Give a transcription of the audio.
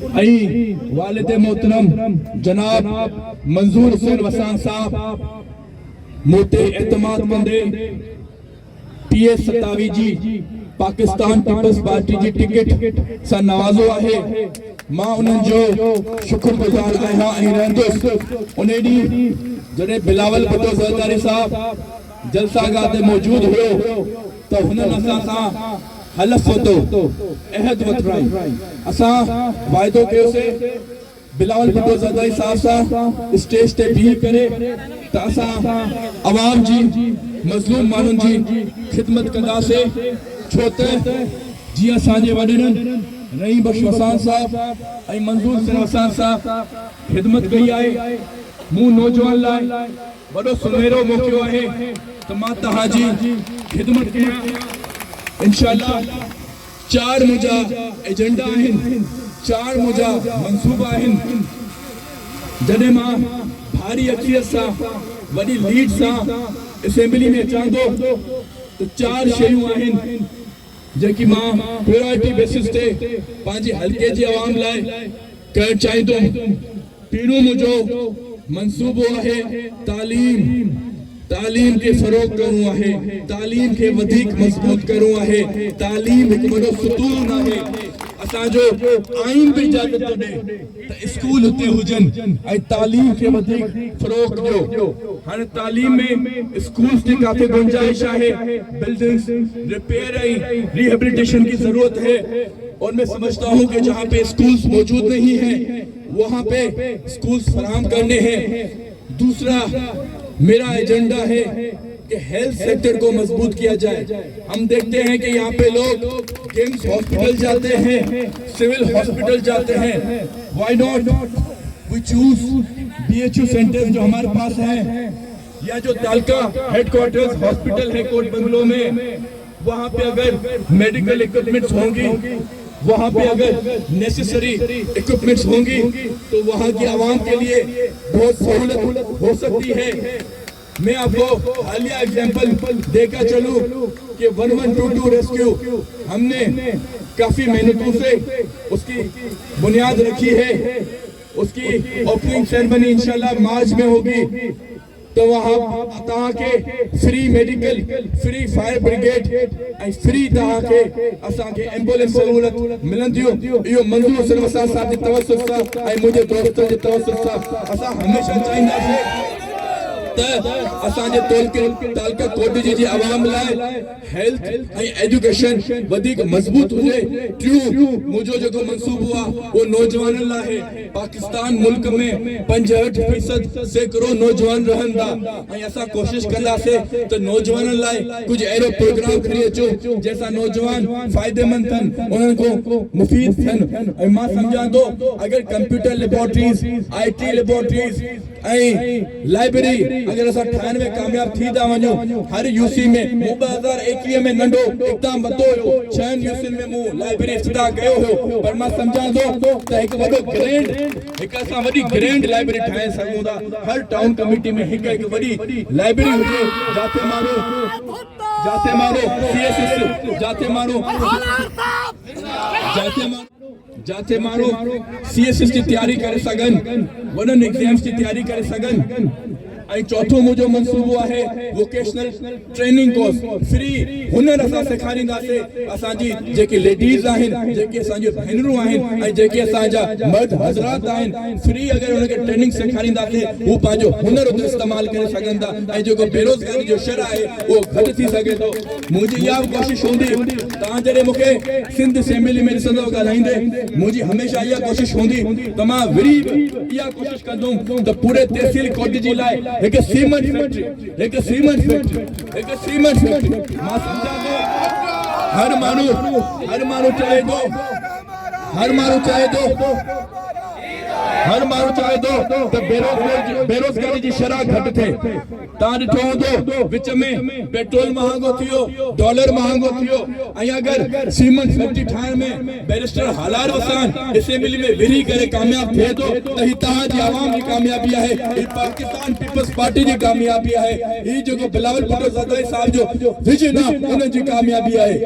वालिद मोहतरम जनाब मंजूर हुसैन वसान साहब मोटे एतमाद कंदे PS 27 जी पाकिस्तान पीपल्स पार्टी जी टिकट सां नवाज़ो आहे। मां उन्हनि जो शुक्रगुज़ार आहियां ऐं रहंदुसि। उन ॾींहुं जॾहिं बिलावल भुट्टो ज़रदारी साहब जलसागाह ते मौजूद हुयो त हुननि असां सां हलफ वरितो, अहद वरितराई। असां वाइदो कयोसीं बिलावल भुट्टो ज़रदारी साहब सां स्टेज ते बीह करे त असां अवाम जी मज़लूम माण्हुनि जी ख़िदमत कंदासीं। छो त जीअं असांजे वॾेरनि रहीम बख्श वसान साहब ऐं मंजूर हुसैन वसान साहब ख़िदमत कई आहे, मूं नौजवान लाइ वॾो सुनहरो मौक़ो आहे त मां तव्हांजी ख़िदमत कयां। इंशाअल्लाह 4 मुंहिंजा एजेंडा आहिनि, 4 मुंहिंजा मंसूबा आहिनि। जॾहिं मां भारी अक़ीदत सां वॾी लीड सां असेंबली में अचां थो त 4 शयूं आहिनि जेकी मां प्रायोरिटी बेसिस ते पंहिंजे हल्के जी आवाम लाइ करणु चाहींदुमि। पहिरियों मुंहिंजो मंसूबो आहे तालीम। तालीम के फरोग करणो आहे, तालीम के वधिक मजबूत करणो आहे। तालीम हिकु वॾो सुतून आहे। असांजो आइन भी इजाज़त ॾे त स्कूल हुते हुजनि ऐं तालीम के वधिक फरोग ॾियो। हाणे तालीम में स्कूल्स की काफ़ी गुंजाइश है, बिल्डिंग्स रिपेयर ऐं रिहेबिलिटेशन की जरूरत है। और मैं समझता हूँ कि जहाँ पे स्कूल्स मौजूद नहीं है वहाँ पे स्कूल्स फराहम करने हैं। दूसरा मेरा एजेंडा है कि हेल्थ सेक्टर को मजबूत किया जाए। हम देखते हैं कि यहाँ पे लोग किम्स हॉस्पिटल जाते हैं, सिविल हॉस्पिटल जाते हैं। Why not we choose BHU centres जो हमारे पास हैं, या जो तालका हेडक्वार्टर्स हॉस्पिटल है कोट बंगलो में, वहाँ पे अगर मेडिकल इक्विपमेंट्स होंगी, वहाँ पे अगर नेसेसरी इक्विपमेंट्स होंगी तो वहाँ की आवाम के लिए बहुत सहूलत हो सकती है। मैं आपको हालिया एग्जाम्पल देकर चलूं कि 1122 रेस्क्यू हमने काफी मेहनतों से उसकी बुनियाद रखी है। उसकी ओपनिंग सेरेमनी इंशाल्लाह मार्च में होगी। तो वहाँ तहाँ के free medical, free fire brigade ऐं फ्री तहाँ के असां के एम्बुलेंस सहूलत मिलंदियूं। इहो मंजूर हुसैन वसान साहब जे तवसुल सां ऐं मुंहिंजे दोस्तनि जे तवसुल सां असां हमेशह चाहींदासीं असांजे तालका कोट जी आवाम लाइ हेल्थ ऐं एजुकेशन वधिक मजबूत हुजे। टियों मुंहिंजो जेको मंसूबो आहे वो नौजवाननि लाइ है। पाकिस्तान मुल्क में 65% सैकड़ो नौजवान रहंदा ऐं असां कोशिश कंदासीं त नौजवाननि लाइ कुछ अहिड़ो प्रोग्राम खणी अचो जंहिंसां नौजवान फ़ाइदेमंद थियनि, उन्हनि को मुफ़ीद थियनि। ऐं मां सम्झां थो अगरि कंप्यूटर लेबोरेटरीज़, IT लेबोरेटरीज़ ऐं लाइब्रेरी अगर असां ठाहिण में कामयाब थी था वञूं। हर UC में मूं 2021 में नंढो इक़दाम वरितो हुयो, 6 UC में मूं लाइब्रेरी इफ्तिताह कयो हुयो। पर मां सम्झां थो त हिकु वॾो ग्रैंड, हिकु असां वॾी ग्रैंड लाइब्रेरी ठाहे सघूं था। हर टाउन कमेटी में हिकु वॾी लाइब्रेरी हुजे जाते माण्हू CSS जाते माण्हू CSS की तैयारी करे सघनि, वॾनि एग्ज़ाम्स की तैयारी करे सघनि। ऐं चौथो मुंहिंजो मंसूबो आहे वोकेशनल ट्रेनिंग कोर्स, फ्री हुनर असां सेखारींदासीं। असांजी जेके लेडीज़ आहिनि, जेके असांजी भेनरूं आहिनि ऐं जेके असांजा मर्द हज़रात आहिनि, फ्री अगरि उनखे ट्रेनिंग सेखारींदासीं हू पंहिंजो हुनर उते इस्तेमालु करे सघनि था ऐं जेको बेरोज़गारी जो शर आहे उहो घटि थी सघे थो। मुंहिंजी इहा कोशिशि हूंदी, तव्हां जॾहिं मूंखे सिंध असेंबली में ॾिसंदव ॻाल्हाईंदे, मुंहिंजी हमेशह इहा कोशिशि हूंदी त मां वरी इहा कोशिशि कंदुमि त पूरे तहसील कोट जी लाइ हिकु सीमेंट फैक्ट्री मां सम्झां थो। हर माण्हू चाहे थो त बेरोज़गारी जी शरह घटि थिए। तव्हां ॾिठो हूंदो विच में पेट्रोल महांगो थियो, डॉलर महांगो थियो ऐं अगरि सीमेंट फैक्ट्री ठाहिण में बैरिस्टर हालार वसान असेंबली में विरी करे कामयाब थिए थो त ही तव्हांजी आवाम जी कामयाबी आहे, ही पाकिस्तान पीपल्स पार्टी जी कामयाबी आहे, ही जेको बिलावल भुट्टो ज़रदारी साहब जो विजन आहे उन जी कामयाबी आहे।